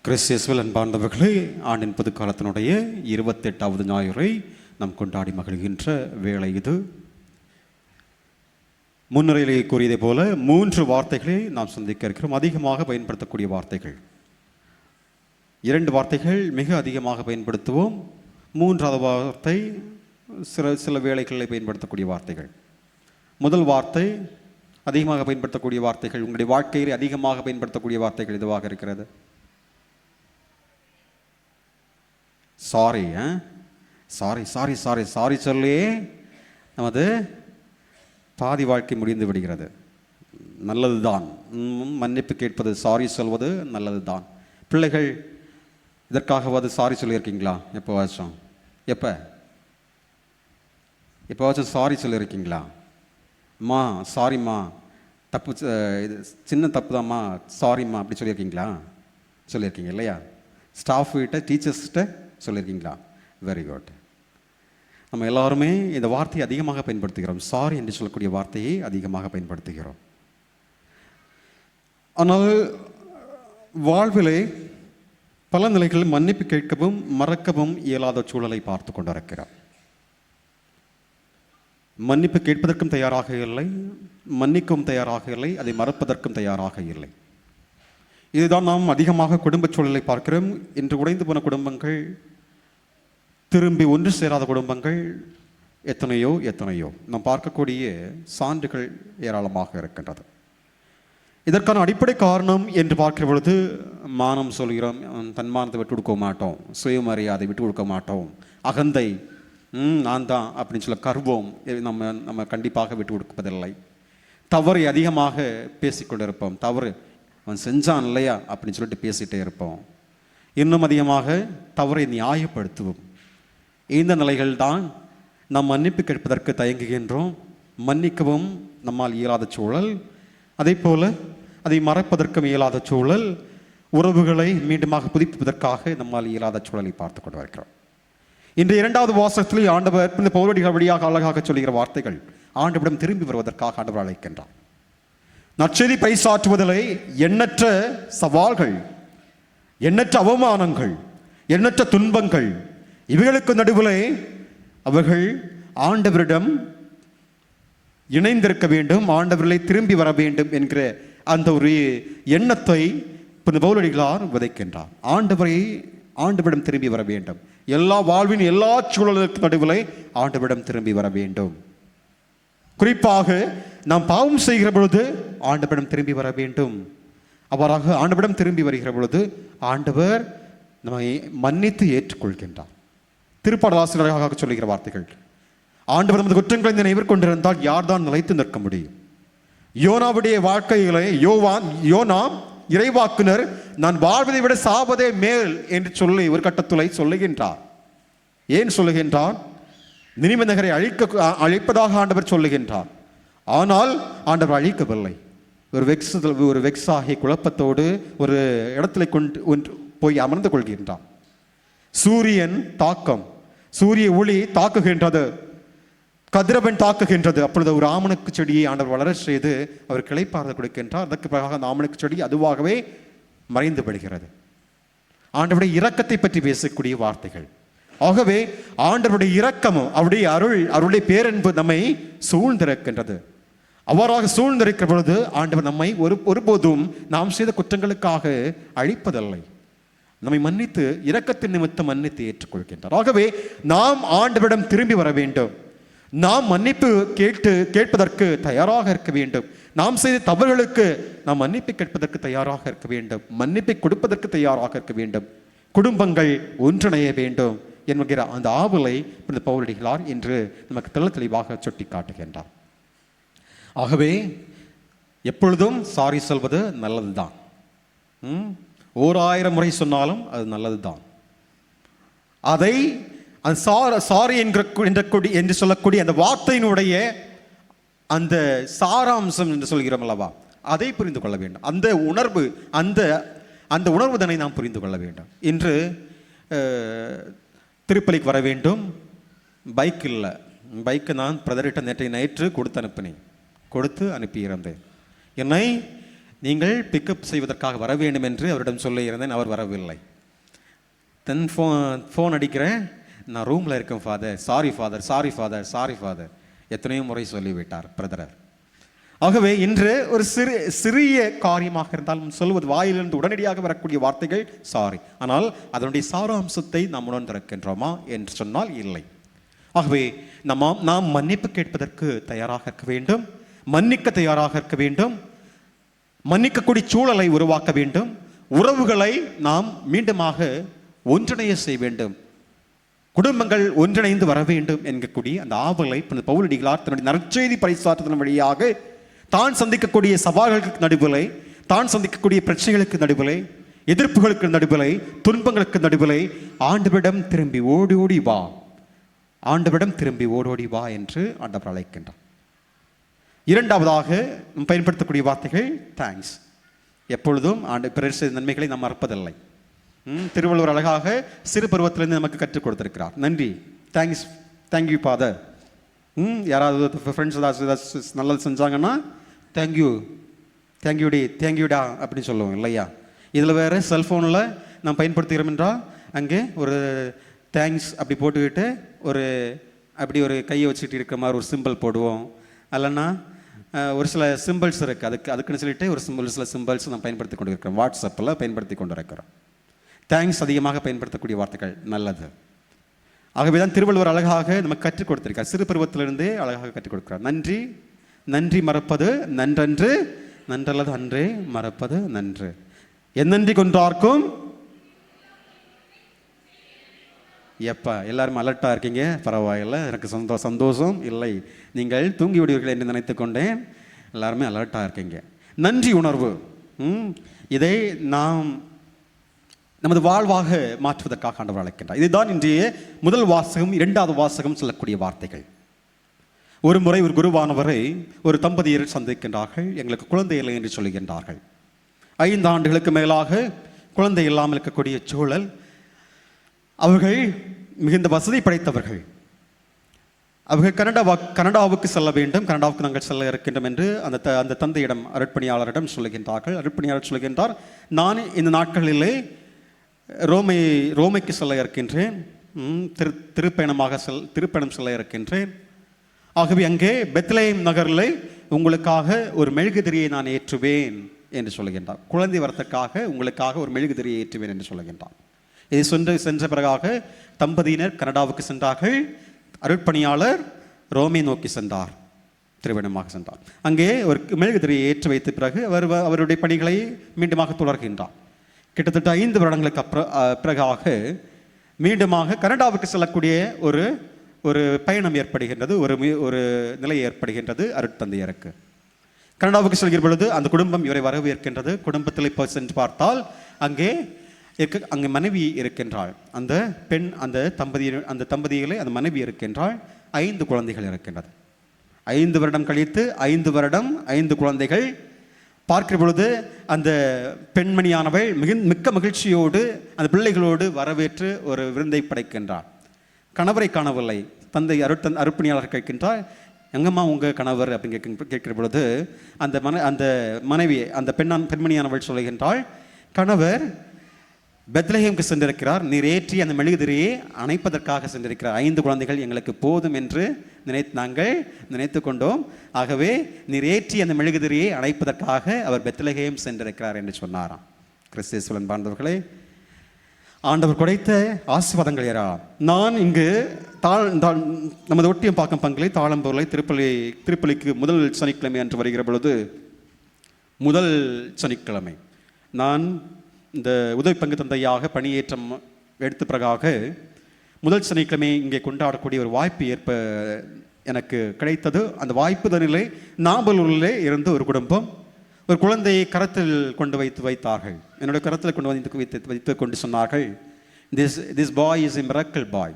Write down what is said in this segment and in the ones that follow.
கிறிஸ்தியஸ்வில் அன்பார்ந்தவர்களே, ஆண்டின் புதுக்காலத்தினுடைய 28வது ஞாயிறை நாம் கொண்டாடி மகிழ்கின்ற வேளை இது. முன்னுரையிலேயே கூறியதை போல 3 வார்த்தைகளை நாம் சந்திக்க இருக்கிறோம். அதிகமாக பயன்படுத்தக்கூடிய வார்த்தைகள் 2 வார்த்தைகள் மிக அதிகமாக பயன்படுத்துவோம். 3வது வார்த்தை சில வேளைகளில் பயன்படுத்தக்கூடிய வார்த்தைகள். முதல் வார்த்தை அதிகமாக பயன்படுத்தக்கூடிய வார்த்தைகள், உங்களுடைய வாழ்க்கையில் அதிகமாக பயன்படுத்தக்கூடிய வார்த்தைகள் இதுவாக இருக்கிறது. Sorry sorry sorry sorry sorry சொல்லி நமது பாதி வாழ்க்கை முடிந்து விடுகிறது. நல்லது தான், மன்னிப்பு கேட்பது, சாரி சொல்வது நல்லது தான். பிள்ளைகள் இதற்காகவாது சாரி சொல்லியிருக்கீங்களா? எப்போவாச்சும் சாரி சொல்லியிருக்கீங்களா? அம்மா சாரிம்மா, தப்பு, இது சின்ன தப்பு தான்மா, சாரிம்மா அப்படி சொல்லியிருக்கீங்களா? சொல்லியிருக்கீங்க இல்லையா? ஸ்டாஃப் கிட்ட, டீச்சர்ஸ்கிட்ட சொல்லியிருக்கீங்களா? Very good. நம்ம எல்லாருமே இந்த வார்த்தையை அதிகமாக பயன்படுத்துகிறோம். சாரி என்று சொல்லக்கூடிய வார்த்தையை அதிகமாக பயன்படுத்துகிறோம். ஆனால் வாழ்விலே பல நிலைகளில் மன்னிப்பு கேட்கவும் மறக்கவும் இயலாத சூழலை பார்த்து கொண்டிருக்கிறோம். மன்னிப்பு கேட்பதற்கும் தயாராக இல்லை, மன்னிக்கவும் தயாராக இல்லை, அதை மறப்பதற்கும் தயாராக இல்லை. இதுதான் நாம் அதிகமாக குடும்ப சூழலை பார்க்கிறோம். இன்று உடைந்து போன குடும்பங்கள், திரும்பி ஒன்று சேராத குடும்பங்கள் எத்தனையோ நாம் பார்க்கக்கூடிய சான்றுகள் ஏராளமாக இருக்கின்றது. இதற்கான அடிப்படை காரணம் என்று பார்க்கிற பொழுது மானம் சொல்கிறோம், தன்மானத்தை விட்டு கொடுக்க மாட்டோம், சுயமரியாதை விட்டு கொடுக்க மாட்டோம், அகந்தை, நான் தான் அப்படின்னு சொல்ல கர்வம் நம்ம கண்டிப்பாக விட்டு கொடுப்பதில்லை. தவறை அதிகமாக பேசிக்கொண்டிருப்போம். தவறு அவன் செஞ்சான் இல்லையா அப்படின்னு சொல்லிட்டு பேசிகிட்டே இருப்போம். இன்னும் அதிகமாக தவறை நியாயப்படுத்துவோம். இந்த நிலைகள் தான் நாம் மன்னிப்பு கேட்பதற்கு தயங்குகின்றோம். மன்னிக்கவும் நம்மால் இயலாத சூழல், அதே போல் அதை மறைப்பதற்கும் இயலாத சூழல், உறவுகளை மீண்டுமாக புதுப்பிப்பதற்காக நம்மால் இயலாத சூழலை பார்த்து கொண்டு வருகிறோம். இன்று 2வது வாசகத்தில் ஆண்டவர் இந்த பவுலடிகள் வழியாக அழகாக சொல்லுகிற வார்த்தைகள் ஆண்டவரிடம் திரும்பி வருவதற்காக ஆண்டவர் அழைக்கின்றார். நற்செய்தி பறைசாற்றுவதிலே எண்ணற்ற சவால்கள், எண்ணற்ற அவமானங்கள், எண்ணற்ற துன்பங்கள், இவைகளுக்கு நடுவில் அவர்கள் ஆண்டவரிடம் இணைந்திருக்க வேண்டும், ஆண்டவர்களை திரும்பி வர வேண்டும் என்கிற அந்த ஒரு எண்ணத்தை பவுலடிகளார் விதைக்கின்றார். ஆண்டவரிடம் திரும்பி வர வேண்டும், எல்லா வாழ்வின் எல்லா சூழலுக்கு நடுவில் ஆண்டவரிடம் திரும்பி வர வேண்டும். குறிப்பாக நாம் பாவம் செய்கிற பொழுது ஆண்டவரிடம் திரும்பி வர வேண்டும். அவ்வாறாக ஆண்டவரிடம் திரும்பி வருகிற பொழுது ஆண்டவர் நம்மை மன்னித்து ஏற்றுக்கொள்கின்றார். திருப்பாடலாசிரியராக சொல்லுகிற வார்த்தைகள், ஆண்டவர் நமது குற்றங்களை நினைவிற்கொண்டிருந்தால் யார்தான் நிலைத்து நிற்க முடியும்? யோனாவுடைய வாழ்க்கையிலே யோனா இறைவாக்குனர், நான் வாழ்வதை விட சாவதே மேல் என்று சொல்லி ஒரு கட்டத்துளை சொல்லுகின்றார். ஏன் சொல்லுகின்றார்? நினிவே நகரை அழிப்பதாக ஆண்டவர் சொல்லுகின்றார். ஆனால் ஆண்டவர் அழிக்கவில்லை. ஒரு வெக்ஸாகிய குழப்பத்தோடு ஒரு இடத்துல கொண்டு போய் அமர்ந்து கொள்கின்றார். சூரியன் தாக்கம், சூரிய ஒளி தாக்குகின்றது, கதிரவன் தாக்குகின்றது. அப்பொழுது ஒரு ஆமணக்கு செடியை ஆண்டவர் வளர செய்து அவர் கிளைப்பார்த்து கொடுக்கின்றார். அதற்கு பிறகு அந்த ஆமணக்கு செடி அதுவாகவே மறைந்து விடுகிறது. ஆண்டவருடைய இரக்கத்தை பற்றி பேசக்கூடிய வார்த்தைகள். ஆகவே ஆண்டவருடைய இரக்கமும் அவருடைய அவருடைய பேரன்பு நம்மை சூழ்ந்திருக்கின்றது. அவ்வாறாக சூழ்ந்திருக்கிற பொழுது ஆண்டவர் நம்மை ஒருபோதும் நாம் செய்த குற்றங்களுக்காக அழிப்பதில்லை, நம்மை மன்னித்து இரக்கத்தின் நிமித்தம் மன்னித்து ஏற்றுக்கொள்கின்றார். ஆகவே நாம் ஆண்டவரிடம் திரும்பி வர வேண்டும். நாம் மன்னிப்பு கேட்பதற்கு தயாராக இருக்க வேண்டும். நாம் செய்த தவறுகளுக்கு நாம் மன்னிப்பை கேட்பதற்கு தயாராக இருக்க வேண்டும். மன்னிப்பை கொடுப்பதற்கு தயாராக இருக்க வேண்டும். குடும்பங்கள் ஒன்றிணைய வேண்டும் என்கிற அந்த ஆவலை பவுலடிகளார் இன்று நமக்கு தெளிவாக சுட்டி காட்டுகின்றார். ஆகவே எப்பொழுதும் சாரி சொல்வது நல்லதுதான். 1000 முறை சொன்னாலும் அது நல்லதுதான். அதை சாரி என்று சொல்லக்கூடிய அந்த வார்த்தையினுடைய அந்த சாராம்சம் என்று சொல்கிறோம் அல்லவா, அதை புரிந்து கொள்ள வேண்டும். அந்த உணர்வு, அந்த உணர்வுதனை நாம் புரிந்து கொள்ள வேண்டும். இன்று திருப்பலிக்கு வர வேண்டும், பைக் இல்லை, பைக்கு நான் பிரதரிட்ட நேற்று கொடுத்து அனுப்பினேன், கொடுத்து அனுப்பியிருந்தேன். என்னை நீங்கள் பிக்கப் செய்வதற்காக வர வேண்டும் என்று அவரிடம் சொல்லியிருந்தேன். அவர் வரவில்லை. தென் ஃபோன் அடிக்கிறேன். நான் ரூமில் இருக்கேன் father, sorry father, sorry father, sorry father, எத்தனையோ முறை சொல்லிவிட்டார் பிரதரர். ஆகவே இன்று ஒரு சிறிய காரியமாக இருந்தாலும் சொல்வது வாயிலிருந்து உடனடியாக வரக்கூடிய வார்த்தைகள் சாரி. ஆனால் அதனுடைய சாராம்சத்தை நாம் உணர்ந்திருக்கின்றோமா என்று சொன்னால் இல்லை. ஆகவே நாம் மன்னிப்பு கேட்பதற்கு தயாராக இருக்க வேண்டும், மன்னிக்க தயாராக இருக்க வேண்டும், மன்னிக்கக்கூடிய சூழலை உருவாக்க வேண்டும், உறவுகளை நாம் மீண்டுமாக ஒன்றிணைய செய்ய வேண்டும், குடும்பங்கள் ஒன்றிணைந்து வர வேண்டும் என்கக்கூடிய அந்த ஆவலை பவுலடிகளார் தன்னுடைய நற்செய்தி பறைசாற்றுதலின் வழியாக தான் சந்திக்கக்கூடிய சவால்களுக்கு நடுவிலே, தான் சந்திக்கக்கூடிய பிரச்சனைகளுக்கு நடுவிலே, எதிர்ப்புகளுக்கு நடுவிலே, துன்பங்களுக்கு நடுவிலே ஆண்டவரிடம் திரும்பி ஓடி ஓடி வா, ஆண்டவரிடம் திரும்பி ஓடோடி வா என்று ஆண்டவர் அழைக்கின்றார். இரண்டாவதாக பயன்படுத்தக்கூடிய வார்த்தைகள் தேங்க்ஸ். எப்பொழுதும் பிறர் செய்த நன்மைகளை நாம் மறப்பதில்லை. திருவள்ளுவர் அழகாக சிறு பருவத்திலிருந்து நமக்கு கற்றுக் கொடுத்திருக்கிறார். நன்றி, தேங்க்ஸ், தேங்க்யூ ஃபாதர். யாராவது ஃப்ரெண்ட்ஸ் ஏதாவது நல்லது செஞ்சாங்கன்னா தேங்க்யூ, தேங்க்யூடி, தேங்க்யூடா அப்படின்னு சொல்லுவோம் இல்லையா? இதில் வேறு செல்ஃபோனில் நாம் பயன்படுத்துகிறோம் என்றால் அங்கே ஒரு தேங்க்ஸ் அப்படி போட்டுக்கிட்டு அப்படி ஒரு கையை வச்சுட்டு இருக்கிற மாதிரி ஒரு சிம்பிள் போடுவோம். இல்லைன்னா ஒரு சில சிம்பிள்ஸ் இருக்குது, அதுக்குன்னு சொல்லிட்டு ஒரு சில சிம்பிள்ஸ் நம்ம பயன்படுத்தி கொண்டு இருக்கிறோம். வாட்ஸ்அப்பில் பயன்படுத்தி கொண்டு இருக்கிறோம். தேங்க்ஸ் அதிகமாக பயன்படுத்தக்கூடிய வார்த்தைகள் நல்லது. ஆகவே தான் திருவள்ளுவர் அழகாக நமக்கு கற்றுக் கொடுத்திருக்கார். சிறு பருவத்திலிருந்தே அழகாக கற்றுக் கொடுக்கிறார். நன்றி, நன்றி மறப்பது நன்றன்று, நன்றல்லது அன்றே மறப்பது நன்று. என்னன்றி கொன்றார்க்கும். எப்பா எல்லாரும் அலர்ட்டாக இருக்கீங்க, பரவாயில்லை, எனக்கு சந்தோஷம். இல்லை, நீங்கள் தூங்கி விடுவீர்கள் என்று நினைத்து கொண்டேன். எல்லாருமே அலர்ட்டாக இருக்கீங்க. நன்றி உணர்வு, இதை நாம் நமது வாழ்வாக மாற்றுவதற்காக ஆண்டவர் அழைக்கின்றார். இதுதான் இன்றைய முதல் வாசகம். இரண்டாவது வாசகம் சொல்லக்கூடிய வார்த்தைகள். ஒரு முறை ஒரு குருவானவரை ஒரு தம்பதியர் சந்திக்கின்றார்கள். எங்களுக்கு குழந்தை இல்லை என்று சொல்லுகின்றார்கள். 5 ஆண்டுகளுக்கு மேலாக குழந்தை இல்லாமல் இருக்கக்கூடிய சூழல். அவர்கள் மிகுந்த வசதி படைத்தவர்கள். அவர்கள் கனடாவுக்கு செல்ல வேண்டும், கனடாவுக்கு நாங்கள் செல்ல இருக்கின்றோம் என்று அந்த தந்தையிடம் அருட்பணியாளரிடம் சொல்லுகின்றார்கள். அருட்பணியாளர் சொல்லுகின்றார், நான் இந்த நாட்களிலே ரோமைக்கு செல்ல இருக்கின்றேன், திருப்பயணம் செல்ல இருக்கின்றேன். ஆகவே அங்கே பெத்லஹேம் நகரில் உங்களுக்காக ஒரு மெழுகுதிரியை நான் ஏற்றுவேன் என்று சொல்லுகின்றார். குழந்தை வரத்துக்காக உங்களுக்காக ஒரு மெழுகுதிரியை ஏற்றுவேன் என்று சொல்லுகின்றார். இதை சென்ற பிறகாக தம்பதியினர் கனடாவுக்கு சென்றார்கள். அருட்பணியாளர் ரோமை நோக்கி சென்றார், திருவிடமாக சென்றார். அங்கே ஒரு மெழுகுதிரியை ஏற்றி வைத்த பிறகு அவருடைய பணிகளை மீண்டுமாக தொடர்கின்றார். கிட்டத்தட்ட 5 வருடங்களுக்கு பிறகாக மீண்டுமாக கனடாவுக்கு செல்லக்கூடிய ஒரு பயணம் ஏற்படுகின்றது, ஒரு நிலை ஏற்படுகின்றது அருட்தந்தையருக்கு. கனடாவுக்கு செல்கிற பொழுது அந்த குடும்பம் இவரை வரவேற்கின்றது. குடும்பத்தில் இப்போ சென்று பார்த்தால் அங்கே மனைவி இருக்கின்றாள். அந்த பெண் அந்த தம்பதிகளை அந்த மனைவி இருக்கின்றாள். 5 குழந்தைகள் இருக்கின்றது. 5 வருடம் கழித்து 5 வருடம் 5 குழந்தைகள் பார்க்கிற பொழுது அந்த பெண்மணியானவள் மிக்க மகிழ்ச்சியோடு அந்த பிள்ளைகளோடு வரவேற்று ஒரு விருந்தை படைக்கின்றாள். கணவரை காணவில்லை. தந்தை அருட்பணியாளர் கேட்கின்றார், எங்கம்மா உங்கள் கணவர் அப்படின்னு கேட்கிற பொழுது அந்த மனைவி அந்த பெண்மணியானவள் சொல்லுகின்றாள், கணவர் பெத்லஹேமுக்கு சென்றிருக்கிறார், நீர் ஏற்றி அந்த மெழுகுதிரியை அணைப்பதற்காக சென்றிருக்கிறார். 5 குழந்தைகள் எங்களுக்கு போதும் என்று நாங்கள் நினைத்து கொண்டோம். ஆகவே நீர் ஏற்றி அந்த மெழுகுதிரியை அணைப்பதற்காக அவர் பெத்லஹேம் சென்றிருக்கிறார் என்று சொன்னாராம். கிறிஸ்துவின் பாண்டவர்களே, ஆண்டவர் குறைத்த ஆசீர்வாதங்கள் யாரா. நான் இங்கு நமது ஒட்டியம் பாக்கம் பங்கிலே தாளம்பூரில் திருப்பலிக்கு முதல் சனிக்கிழமை அன்று வருகிற பொழுது, முதல் சனிக்கிழமை நான் இந்த உதவி பங்கு தந்தையாக பணியேற்றம் எடுத்த பிறகாக முதல் சனிக்கிழமை இங்கே கொண்டாடக்கூடிய ஒரு வாய்ப்பு எனக்கு கிடைத்தது. அந்த வாய்ப்பு தனிலே நாம்பலூரிலே இருந்து ஒரு குடும்பம் ஒரு குழந்தையை கரத்தில் கொண்டு வைத்தார்கள். என்னுடைய கரத்தில் வைத்து கொண்டு சொன்னார்கள், this boy is a miracle boy.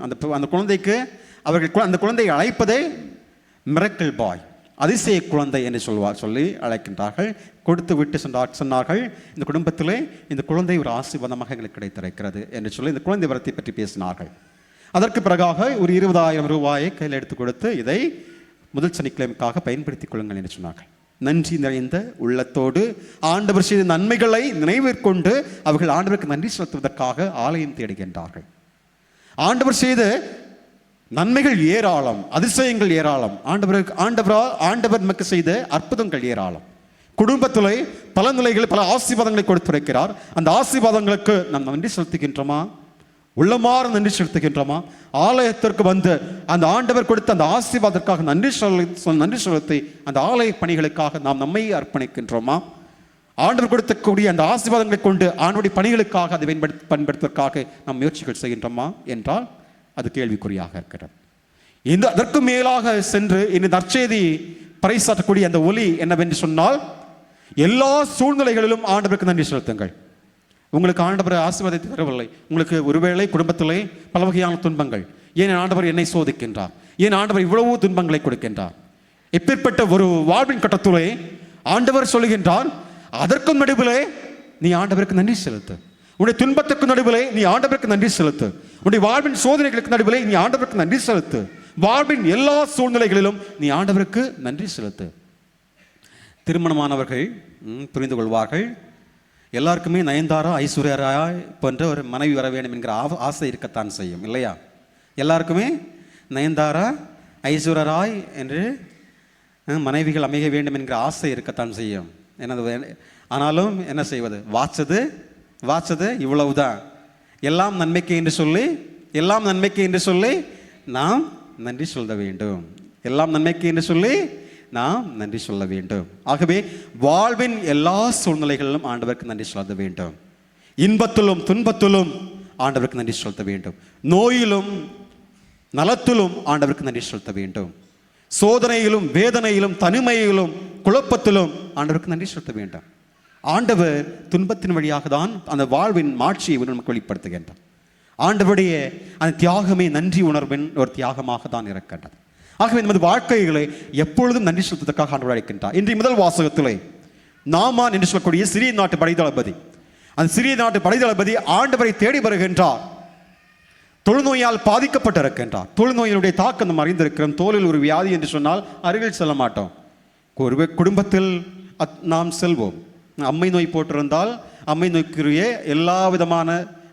அந்த குழந்தைக்கு அவர்கள் அந்த குழந்தையை அழைப்பதே மிரக்கிள் பாய், அதிசய குழந்தை என்று சொல்லி அழைக்கின்றார்கள். கொடுத்து விட்டு சொன்னார்கள், இந்த குடும்பத்திலே இந்த குழந்தை ஒரு ஆசீர்வாதமாக எங்களுக்கு கிடைத்திருக்கிறது என்று சொல்லி இந்த குழந்தை வரத்தை பற்றி பேசினார்கள். அதற்கு பிறகாக ஒரு 20,000 ரூபாயை கையில் எடுத்து கொடுத்து, இதை முதல் சனிக்கிழமைக்காக பயன்படுத்திக் கொள்ளுங்கள் என்று சொன்னார்கள். நன்றி நிறைந்த உள்ளத்தோடு ஆண்டவர் செய்த நன்மைகளை நினைவிற்கொண்டு அவர்கள் ஆண்டவருக்கு நன்றி செலுத்துவதற்காக ஆலயம் தேடுகின்றார்கள். ஆண்டவர் செய்த நன்மைகள் ஏராளம், அதிசயங்கள் ஏராளம். ஆண்டவர் நமக்கு செய்த அற்புதங்கள் ஏராளம். குடும்பத்திலே பல நிலைகளில் பல ஆசீர்வாதங்களை கொடுத்திருக்கிறார். அந்த ஆசீர்வாதங்களுக்கு நாம் நன்றி செலுத்துகின்றோமா? உள்ளமாற நன்றி செலுத்துகின்றோமா? ஆலயத்திற்கு வந்து அந்த ஆண்டவர் கொடுத்த அந்த ஆசீர்வாதத்திற்காக நன்றி செலுத்தி அந்த ஆலய பணிகளுக்காக நாம் நம்மை அர்ப்பணிக்கின்றோமா? ஆண்டவர் கொடுத்தக்கூடிய அந்த ஆசீர்வாதங்களை கொண்டு ஆண்டுடைய பணிகளுக்காக அதை பயன்படுத்துவதற்காக நாம் முயற்சிகள் செய்கின்றோமா என்றால் அது கேள்விக்குறியாக இருக்கிறது. அதற்கு மேலாக சென்று இந்த நற்செய்தி பறைசாற்றக்கூடிய அந்த ஒலி என்னவென்று சொன்னால், எல்லா சூழ்நிலைகளிலும் ஆண்டவருக்கு நன்றி செலுத்துங்கள். உங்களுக்கு ஆண்டவர் ஆசீர்வாதத்தை தரவில்லை, உங்களுக்கு ஒருவேளை குடும்பத்திலே பல வகையான துன்பங்கள், ஏன் ஆண்டவர் என்னை சோதிக்கின்றார், ஏன் ஆண்டவர் இவ்வளவு துன்பங்களை கொடுக்கின்றார், எப்பேற்பட்ட ஒரு வாழ்வின் கட்டத்திலே ஆண்டவர் சொல்லுகின்றார், அதற்கும் நடுவிலே நீ ஆண்டவருக்கு நன்றி செலுத்து. உன்னுடைய துன்பத்துக்கு நடுவிலே நீ ஆண்டவருக்கு நன்றி செலுத்து. உன்னுடைய வாழ்வின் சோதனைகளுக்கு நடுவிலே நீ ஆண்டவருக்கு நன்றி செலுத்து. வாழ்வின் எல்லா சூழ்நிலைகளிலும் நீ ஆண்டவருக்கு நன்றி செலுத்து. திருமணமானவர்கள் புரிந்து கொள்வார்கள். எல்லாருக்குமே நயன்தாரா ஐஸ்வர்யா ராய் போன்ற ஒரு மனைவி வர வேண்டும் என்கிற ஆசை இருக்கத்தான் செய்யும், இல்லையா? எல்லாருக்குமே நயன்தாரா ஐஸ்வர்யா ராய் என்று மனைவிகள் அமைய வேண்டும் என்கிற ஆசை இருக்கத்தான் செய்யும். ஆனாலும் என்ன செய்வது? வாச்சது இவ்வளவுதான். எல்லாம் நன்மைக்கு என்று சொல்லி நாம் நன்றி சொல்ல வேண்டும். எல்லாம் நன்மைக்கு என்று சொல்லி நாம் நன்றி சொல்ல வேண்டும். ஆகவே வாழ்வின் எல்லா சூழ்நிலைகளிலும் ஆண்டவருக்கு நன்றி சொல்ல வேண்டும். இன்பத்திலும் துன்பத்திலும் ஆண்டவருக்கு நன்றி செலுத்த வேண்டும். நோயிலும் நலத்திலும் ஆண்டவருக்கு நன்றி செலுத்த வேண்டும். சோதனையிலும் வேதனையிலும் தனிமையிலும் குழப்பத்திலும் ஆண்டவருக்கு நன்றி செலுத்த வேண்டும். ஆண்டவர் துன்பத்தின் வழியாக தான் அந்த வாழ்வின் மாட்சியை நமக்கு வெளிப்படுத்துகின்றார். ஆண்டவருடைய அந்த தியாகமே நன்றி உணர்வின் ஒரு தியாகமாக தான் இருக்கின்றது. ஆகவே நமது வாழ்க்கைகளை எப்பொழுதும் நன்றி செலுத்துவதற்காக ஆண்டவர் அழைக்கின்றார். இன்றைய முதல் வாசகத்திலே நாமான் என்று சொல்லக்கூடிய சிறிய நாட்டு படைத்தளபதி, அந்த சிறிய நாட்டு படைத்தளபதி ஆண்டவரை தேடி வருகின்றார். தொழுநோயால் பாதிக்கப்பட்டிருக்கின்றார். தொழுநோயினுடைய தாக்கம் நம்ம அறிந்திருக்கிறோம். தோலில் ஒரு வியாதி என்று சொன்னால் அருகில் செல்ல மாட்டோம். ஒரு குடும்பத்தில் நாம் செல்வோம். அம்மை நோய் போட்டிருந்தால் அம்மை நோய்க்குரிய எல்லா விதமான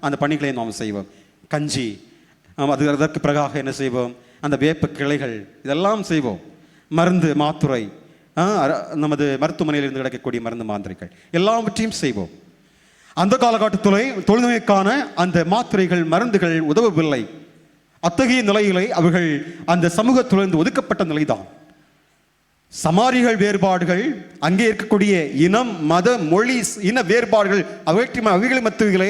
அந்த பணிகளையும் நாம் செய்வோம். கஞ்சி, அதற்கு பிறகாக என்ன செய்வோம்? அந்த வேப்ப கிளைகள் இதெல்லாம் செய்வோம். மருந்து மாத்துரை, நமது மருத்துவமனையில் கிடைக்கக்கூடிய மருந்து மாத்திரைகள் எல்லாவற்றையும் செய்வோம். அந்த காலகட்டத்திலே தொழுநோய்க்கான அந்த மாத்திரைகள் மருந்துகள் உதவவில்லை. அத்தகைய நிலையிலே அவர்கள் அந்த சமூகத்திலிருந்து ஒதுக்கப்பட்ட நிலைதான். சமாரிகள் வேறுபாடுகள், அங்கே இருக்கக்கூடிய இனம் மத மொழி இன வேறுபாடுகள் அவைகளை மத்தியிலே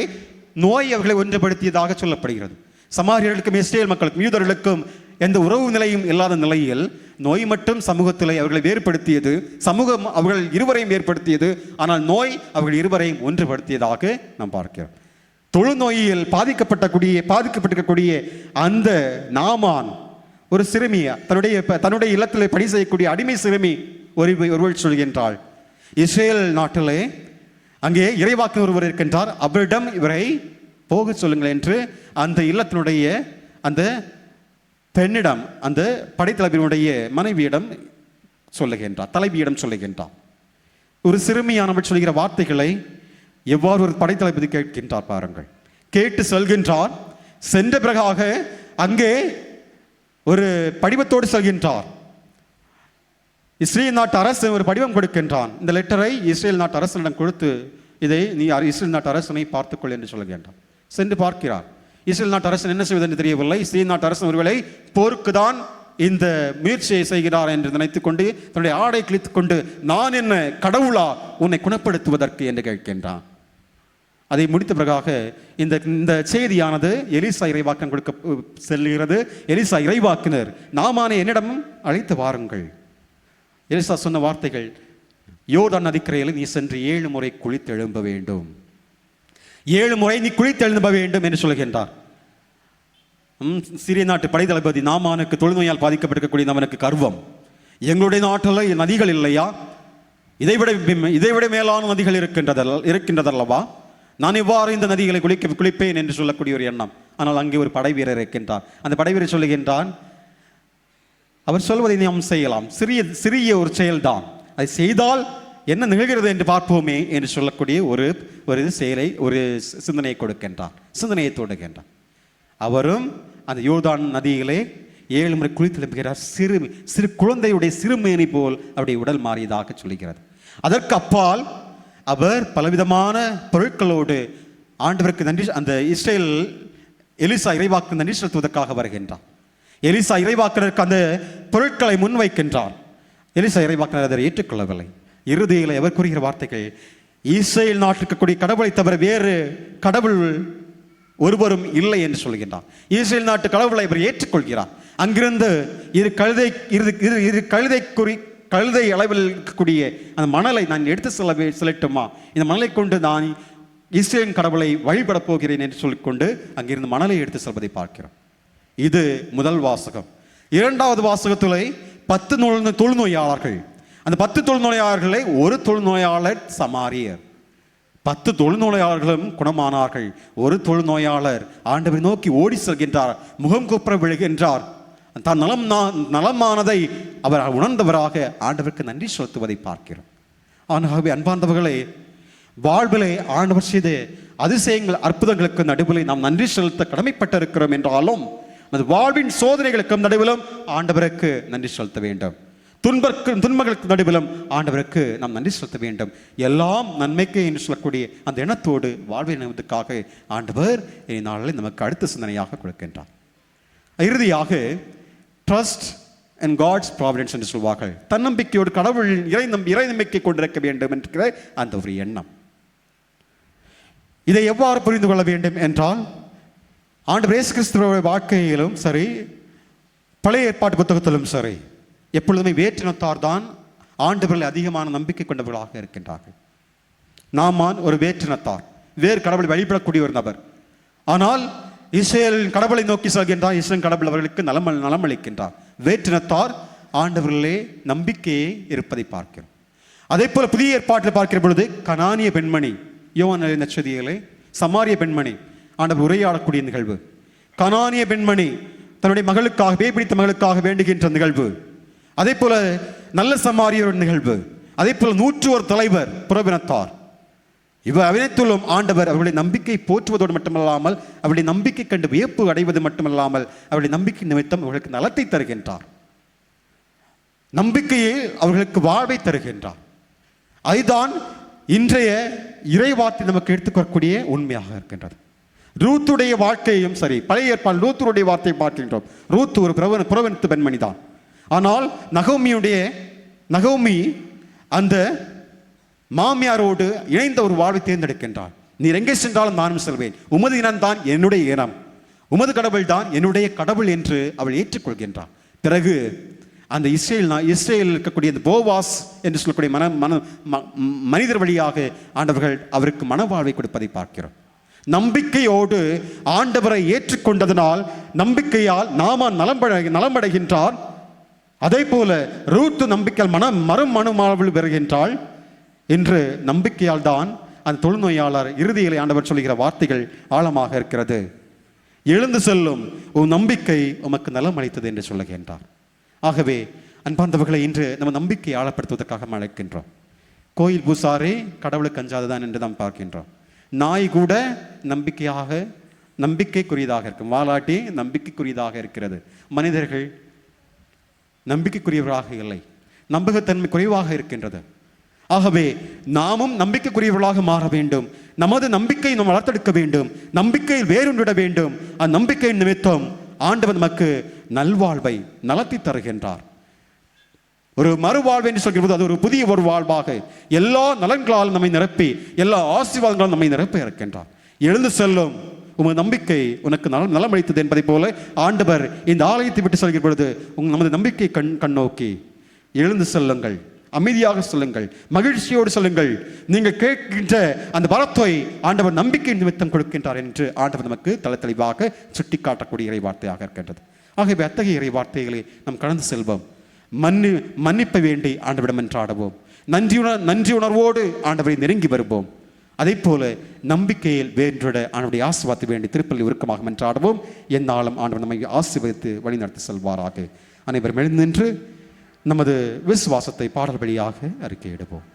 நோய் அவர்களை ஒன்றுபடுத்தியதாக சொல்லப்படுகிறது. சமாரியர்களுக்கும் இஸ்ரேல் மக்களுக்கும் யூதர்களுக்கும் எந்த உறவு நிலையும் இல்லாத நிலையில் நோய் மட்டும் சமூகத்திலே அவர்களை வேறுபடுத்தியது. சமூகம் அவர்கள் இருவரையும் ஏற்படுத்தியது. ஆனால் நோய் அவர்கள் இருவரையும் ஒன்றுபடுத்தியதாக நாம் பார்க்கிறோம். தொழுநோயில் பாதிக்கப்பட்டிருக்கக்கூடிய அந்த நாமான் ஒரு சிறுமி, தன்னுடைய இல்லத்தில் பணி செய்யக்கூடிய அடிமை சிறுமி ஒருவள் சொல்கின்றாள், இஸ்ரேல் நாட்டிலே அங்கே இறைவாக்கு ஒருவர் இருக்கின்றார், அவரிடம் இவரை போக சொல்லுங்கள் என்று அந்த இல்லத்தினுடைய அந்த பெண்ணிடம், அந்த படைத்தலைவனுடைய மனைவியிடம் சொல்லுகின்றார், தலைவியிடம் சொல்லுகின்றார். ஒரு சிறுமியானவள் சொல்கிற வார்த்தைகளை எவ்வாறு ஒரு படைத்தளபதி கேட்கின்றார் பாருங்கள். கேட்டு செல்கின்றார். சென்ற பிறகாக அங்கே ஒரு படிவத்தோடு செல்கின்றார். இஸ்ரேல் நாட்டு அரசு ஒரு படிவம் கொடுக்கின்றான். இந்த லெட்டரை இஸ்ரேல் நாட்டு அரசனிடம் கொடுத்து, இதை நீ இஸ்ரேல் நாட்டு அரசனை பார்த்துக்கொள் என்று சொல்கின்றான். சென்று பார்க்கிறார். இஸ்ரேல் நாட்டு அரசன் என்ன செய்வது என்று தெரியவில்லை. இஸ்ரேல் நாட்டு அரசன் ஒருவேளை போருக்கு தான் இந்த முயற்சியை செய்கிறார் என்று நினைத்துக் கொண்டு தன்னுடைய ஆடை கிழித்துக் கொண்டு, நான் என்ன கடவுளா உன்னை குணப்படுத்துவதற்கு என்று கேட்கின்றான். அதை முடித்த பிறகாக இந்த செய்தியானது எலிசா இறைவாக்கன் கொடுக்க செல்கிறது. எலிசா இறைவாக்கினர் நாமானை என்னிடம் அழைத்து வாருங்கள். எலிசா சொன்ன வார்த்தைகள், யோர்தான் நதிக்கரையில் நீ சென்று 7 முறை குளித்து எழும்ப வேண்டும், 7 முறை நீ குளித்து எழும்ப வேண்டும் என்று சொல்கின்றார். சிறிய நாட்டு படைத்தளபதி நாமானுக்கு தொழுநோயால் பாதிக்கப்பட்டிருக்கக்கூடிய அவனுக்கு கர்வம், எங்களுடைய நாட்டில் நதிகள் இல்லையா, இதைவிட மேலான நதிகள் இருக்கின்றதல்லவா, நான் இவ்வாறு இந்த நதிகளை குளிப்பேன் என்று சொல்லக்கூடிய ஒரு எண்ணம். ஆனால் அங்கே ஒரு படை வீரர் இருக்கின்றார். அந்த படை வீரர் சொல்லுகின்றான், அவர் சொல்வதை நாம் செய்யலாம், சிறிய ஒரு செயல்தான், அதை செய்தால் என்ன நிகழ்கிறது என்று பார்ப்போமே என்று சொல்லக்கூடிய ஒரு செயலை, ஒரு சிந்தனையை கொடுக்கின்றார், சிந்தனையை தொடுகின்றார். அவரும் அந்த யோர்தான் நதியிலே 7 முறை குளித்து எழுப்புகிறார். சிறு குழந்தையுடைய சிறுமேனி போல் அவருடைய உடல் மாறியதாக சொல்லுகிறது. அதற்கு அப்பால் அவர் பலவிதமான பொருட்களோடு ஆண்டவருக்கு நன்றி, அந்த இஸ்ரேல் எலிசா இறைவாக்கு நன்றி செலுத்துவதற்காக வருகின்றார். எலிசா இறைவாக்கினருக்கு அந்த பொருட்களை முன்வைக்கின்றார். எலிசா இறைவாக்கினர் அதை ஏற்றுக்கொள்ளவில்லை. இறுதியில் அவர் கூறுகிற வார்த்தைகள், இஸ்ரேல் நாட்டுக்கு கூடிய கடவுளை தவிர வேறு கடவுள் ஒருவரும் இல்லை என்று சொல்கின்றார். இஸ்ரேல் நாட்டு கடவுளை அவர் ஏற்றுக்கொள்கிறார். அங்கிருந்து இரு கழுதை அளவில் இருக்கக்கூடிய அந்த மணலை நான் எடுத்து செல்லட்டுமா, இந்த மணலை கொண்டு நான் இஸ்ரேலின் கடவுளை வழிபடப் போகிறேன் என்று சொல்லிக்கொண்டு அங்கிருந்து மணலை எடுத்து செல்வதை பார்க்கிறோம். இது முதல் வாசகம். இரண்டாவது வாசகத்திலே 10 தொழுநோயாளர்கள். அந்த 10 தொழுநோயாளர்களை ஒரு தொழுநோயாளர் சமாரியர். 10 தொழுநோயாளர்களும் குணமானார்கள். ஒரு தொழுநோயாளர் ஆண்டவரை நோக்கி ஓடி செல்கின்றார், முகம் குப்புற விழுகின்றார். தான் நலமானதை அவர் உணர்ந்தவராக ஆண்டவருக்கு நன்றி செலுத்துவதை பார்க்கிறோம். ஆகவே அன்பார்ந்தவர்களே, வாழ்விலே ஆண்டவர் செய்த அதிசயங்கள், அற்புதங்களுக்கு நடுவிலே நாம் நன்றி செலுத்த கடமைப்பட்டிருக்கிறோம் என்றாலும் அந்த வாழ்வின் சோதனைகளுக்கும் நடுவிலும் ஆண்டவருக்கு நன்றி செலுத்த வேண்டும். துன்பங்களுக்கு நடுவிலும் ஆண்டவருக்கு நாம் நன்றி செலுத்த வேண்டும். எல்லாம் நன்மைக்கு என்று சொல்லக்கூடிய அந்த எண்ணத்தோடு வாழ்வை நிமித்தக்காக ஆண்டவர் இந்நாளில் நமக்கு அடுத்த சிந்தனையாக கொடுக்கின்றார். இறுதியாக ட்ரஸ்ட் அண்ட் காட்ஸ் ப்ராவிடன்ஸ் என்று சொல்வார்கள். தன்னம்பிக்கையோடு கடவுள் இறை நம்பிக்கை கொண்டிருக்க வேண்டும் என்கிற அந்த ஒரு எண்ணம். இதை எவ்வாறு புரிந்து கொள்ள வேண்டும் என்றால், ஆண்டவர் இயேசு கிறிஸ்துவோட வாழ்க்கையிலும் சரி, பழைய ஏற்பாட்டு புத்தகத்திலும் சரி, எப்பொழுதுமே வேற்றினத்தார் தான் ஆண்டவர்கள் அதிகமான நம்பிக்கை கொண்டவர்களாக இருக்கின்றார்கள். நாமான் ஒரு வேற்றினத்தார், வேறு கடவுளை வழிபடக்கூடிய ஒரு நபர். ஆனால் இஸ்ரேலின் கடவுளை நோக்கி செல்கின்றார். இஸ்ரேல் கடவுள் அவர்களுக்கு நலம் அளிக்கின்றார். வேற்றினத்தார் ஆண்டவர்களே நம்பிக்கையே இருப்பதை பார்க்கிறோம். அதே போல புதிய ஏற்பாட்டில் பார்க்கிற பொழுது கனானிய பெண்மணி, யோவான் நற்செய்தியிலே சமாரிய பெண்மணி ஆண்டவர் உரையாடக்கூடிய நிகழ்வு. கனானிய பெண்மணி தன்னுடைய மகளுக்காக, பேய்பிடித்த மகளுக்காக வேண்டுகின்ற நிகழ்வு. அதே போல நல்ல சமாரியர் நிகழ்வு. அதே போல 101 தலைவர் புறவினத்தார். இவர் அனைத்துள்ளும் ஆண்டவர் அவருடைய நம்பிக்கை போற்றுவதோடு மட்டுமல்லாமல், அவருடைய நம்பிக்கை கண்டு வியப்பு அடைவது மட்டுமல்லாமல், அவருடைய நம்பிக்கை நிமித்தம் அவர்களுக்கு நலத்தை தருகின்றார். நம்பிக்கையே அவர்களுக்கு வாழ்வை தருகின்றார். அதுதான் இன்றைய இறைவார்த்தை நமக்கு எடுத்துக்கொள்ளக்கூடிய உண்மையாக இருக்கின்றது. ரூத்துடைய வாழ்க்கையும் சரி, பழைய ஏற்பாடு ரூத்துடைய வார்த்தையை பார்க்கின்றோம். ரூத்து ஒரு புறவினத்து பெண்மணி தான். ஆனால் நகோமி அந்த மாமியாரோடு இணைந்த ஒரு வாழ்வை தேர்ந்தெடுக்கின்றார். நீர் எங்கே சென்றாலும் நானும் செல்வேன், உமது இனம் தான் என்னுடைய இனம், உமது கடவுள் தான் என்னுடைய கடவுள் என்று அவள் ஏற்றுக்கொள்கின்றார். பிறகு அந்த இஸ்ரேல் இருக்கக்கூடிய அந்த போவாஸ் என்று சொல்லக்கூடிய மனிதர் வழியாக ஆண்டவர்கள் அவருக்கு மனவாழ்வை கொடுப்பதை பார்க்கிறோம். நம்பிக்கையோடு ஆண்டவரை ஏற்றுக்கொண்டதனால் நம்பிக்கையால் நாம நலமடைகின்றார். அதே போல ரூத்து நம்பிக்கையால் மறுமணமாவல் பெறுகின்றாள். என்று நம்பிக்கையால் தான் அந்த தொழுநோயாளர் இறுதியில் ஆண்டவர் சொல்லுகிற வார்த்தைகள் ஆழமாக இருக்கிறது. எழுந்து செல்லும் உன் நம்பிக்கை உமக்கு நலம் அளித்தது என்று சொல்லுகின்றார். ஆகவே அன்பார்ந்தவர்களை இன்று நம்ம நம்பிக்கை ஆழப்படுத்துவதற்காக அழைக்கின்றோம். கோயில் பூசாரே கடவுளுக்கு அஞ்சாததான் என்று நாம் பார்க்கின்றோம். நாய் கூட நம்பிக்கைக்குரியதாக இருக்கும், வாலாட்டி நம்பிக்கைக்குரியதாக இருக்கிறது. மனிதர்கள் நம்பிக்கைக்குரியவர்களாக இல்லை, நம்பகத்தன்மை குறைவாக இருக்கின்றது. ஆகவே நாமும் நம்பிக்கைக்குரியவர்களாக மாற வேண்டும். நமது நம்பிக்கையை நாம் வளர்த்தெடுக்க வேண்டும், நம்பிக்கையில் வேறொன்றிட வேண்டும். அந்நம்பிக்கையின் நிமித்தம் ஆண்டவர் நமக்கு நல்வாழ்வை நலத்தை தருகின்றார். ஒரு மறுவாழ்வு என்று சொல்கிறது அது ஒரு புதிய ஒரு வாழ்வாக எல்லா நலன்களால் நம்மை நிரப்பி, எல்லா ஆசீர்வாதங்களால் நம்மை நிரப்ப இருக்கின்றார். எழுந்து செல்லும் உங்கள் நம்பிக்கை உனக்கு நலம் அளித்தது என்பதை போல ஆண்டவர் இந்த ஆலயத்தை விட்டு செல்கிற பொழுது நமது நம்பிக்கை கண்ணோக்கி எழுந்து செல்லுங்கள், அமைதியாக சொல்லுங்கள், மகிழ்ச்சியோடு சொல்லுங்கள். நீங்கள் கேட்கின்ற அந்த வரத்தை ஆண்டவர் நம்பிக்கை நிமித்தம் கொடுக்கின்றார் என்று ஆண்டவர் நமக்கு தெளிவாக சுட்டி காட்டக்கூடிய இறை வார்த்தையாக இருக்கின்றது. ஆகவே அத்தகைய இறை வார்த்தைகளை நாம் கடந்து செல்வோம். மன்னிப்பை வேண்டி ஆண்டவரிடம் என்றாடுவோம். நன்றி உணர்வோடு ஆண்டவரை நெருங்கி வருவோம். அதே போல நம்பிக்கையில் வேண்டிட ஆண்டவருடைய ஆசீர்வாதத்தை வேண்டி திருப்பலி உருக்கமாக என்றாடுவோம். எந்நாளும் ஆண்டவர் நம்மை ஆசீர்வதித்து வழிநடத்தி செல்வாராக. அனைவரும் எழுந்து நின்று நமது விசுவாசத்தை பாடல் வழியாக அறிக்கையிடுவோம்.